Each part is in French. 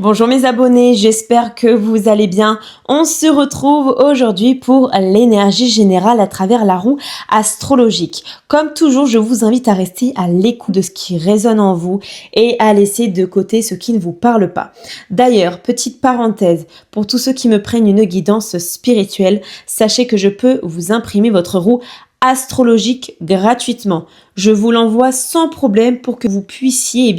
Bonjour mes abonnés, j'espère que vous allez bien. On se retrouve aujourd'hui pour l'énergie générale à travers la roue astrologique. Comme toujours, je vous invite à rester à l'écoute de ce qui résonne en vous et à laisser de côté ce qui ne vous parle pas. D'ailleurs, petite parenthèse, pour tous ceux qui me prennent une guidance spirituelle, sachez que je peux vous imprimer votre roue astrologique gratuitement. Je vous l'envoie sans problème pour que vous puissiez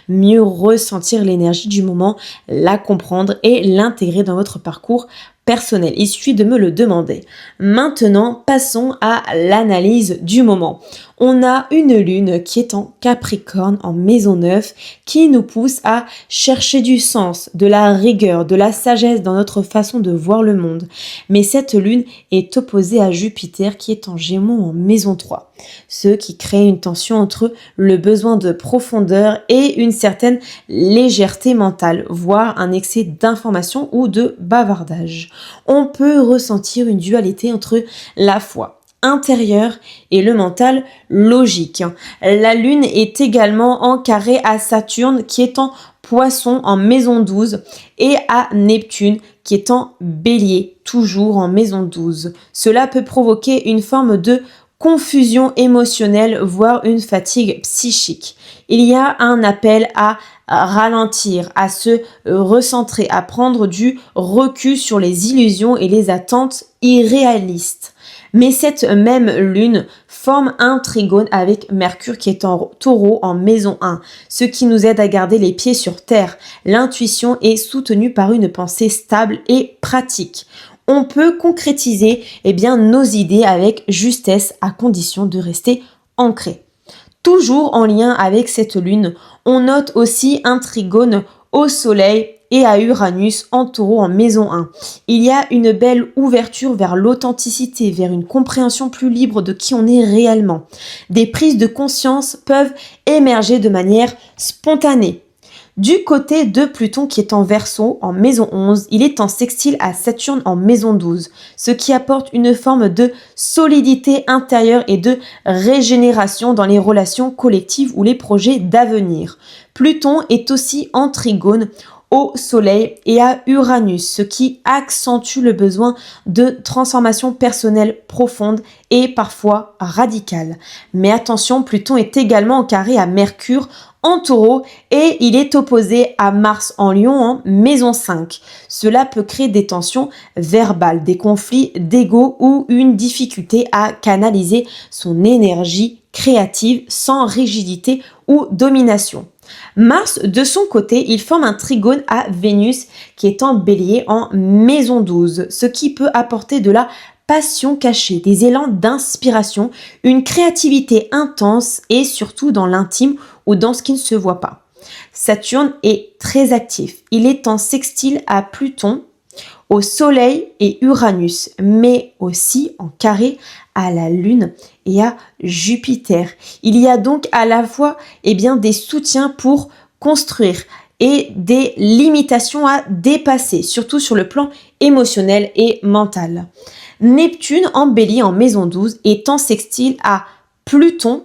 mieux ressentir l'énergie du moment, la comprendre et l'intégrer dans votre parcours personnel. Il suffit de me le demander. Maintenant, passons à l'analyse du moment. On a une lune qui est en Capricorne, en maison 9, qui nous pousse à chercher du sens, de la rigueur, de la sagesse dans notre façon de voir le monde. Mais cette lune est opposée à Jupiter qui est en Gémeaux en maison 3. Ce qui crée une tension entre le besoin de profondeur et une certaine légèreté mentale, voire un excès d'information ou de bavardage. On peut ressentir une dualité entre la foi intérieure et le mental logique. La lune est également en carré à Saturne qui est en Poisson en maison 12 et à Neptune qui est en Bélier, toujours en maison 12. Cela peut provoquer une forme de confusion émotionnelle, voire une fatigue psychique. Il y a un appel à ralentir, à se recentrer, à prendre du recul sur les illusions et les attentes irréalistes. Mais cette même lune forme un trigone avec Mercure qui est en Taureau en maison 1, ce qui nous aide à garder les pieds sur terre. L'intuition est soutenue par une pensée stable et pratique. On peut concrétiser nos idées avec justesse à condition de rester ancré. Toujours en lien avec cette lune, on note aussi un trigone au Soleil et à Uranus en Taureau en maison 1. Il y a une belle ouverture vers l'authenticité, vers une compréhension plus libre de qui on est réellement. Des prises de conscience peuvent émerger de manière spontanée. Du côté de Pluton qui est en Verseau, en maison 11, il est en sextile à Saturne en maison 12, ce qui apporte une forme de solidité intérieure et de régénération dans les relations collectives ou les projets d'avenir. Pluton est aussi en trigone au Soleil et à Uranus, ce qui accentue le besoin de transformation personnelle profonde et parfois radicale. Mais attention, Pluton est également en carré à Mercure en Taureau et il est opposé à Mars en Lion en maison 5. Cela peut créer des tensions verbales, des conflits d'ego ou une difficulté à canaliser son énergie créative sans rigidité ou domination. Mars, de son côté, il forme un trigone à Vénus qui est en Bélier en maison 12, ce qui peut apporter de la passion cachée, des élans d'inspiration, une créativité intense et surtout dans l'intime ou dans ce qui ne se voit pas. Saturne est très actif. Il est en sextile à Pluton, au Soleil et Uranus, mais aussi en carré à la Lune et à Jupiter. Il y a donc à la fois des soutiens pour construire et des limitations à dépasser, surtout sur le plan émotionnel et mental. Neptune en Bélier en maison 12 est en sextile à Pluton,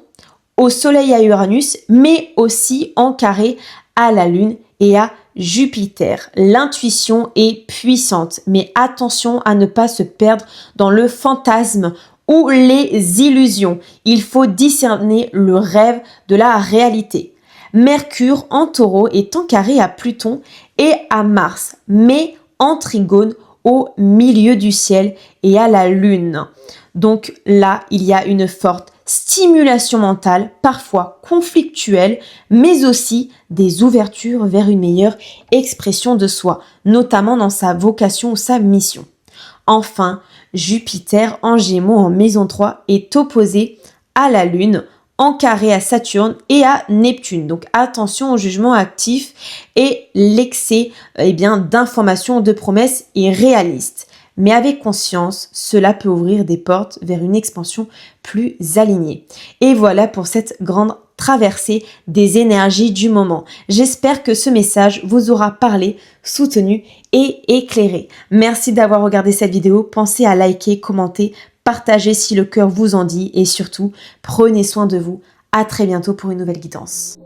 au Soleil et à Uranus, mais aussi en carré à la Lune et à Jupiter. L'intuition est puissante, mais attention à ne pas se perdre dans le fantasme ou les illusions. Il faut discerner le rêve de la réalité. Mercure en Taureau est en carré à Pluton et à Mars, mais en trigone au milieu du ciel et à la Lune. Donc là, il y a une forte stimulation mentale, parfois conflictuelle, mais aussi des ouvertures vers une meilleure expression de soi, notamment dans sa vocation ou sa mission. Enfin, Jupiter en Gémeaux en maison 3 est opposé à la Lune, en carré à Saturne et à Neptune. Donc attention au jugement actif et l'excès d'informations, de promesses irréalistes. Mais avec conscience, cela peut ouvrir des portes vers une expansion plus alignée. Et voilà pour cette grande traversée des énergies du moment. J'espère que ce message vous aura parlé, soutenu et éclairé. Merci d'avoir regardé cette vidéo. Pensez à liker, commenter, partager si le cœur vous en dit et surtout, prenez soin de vous. À très bientôt pour une nouvelle guidance.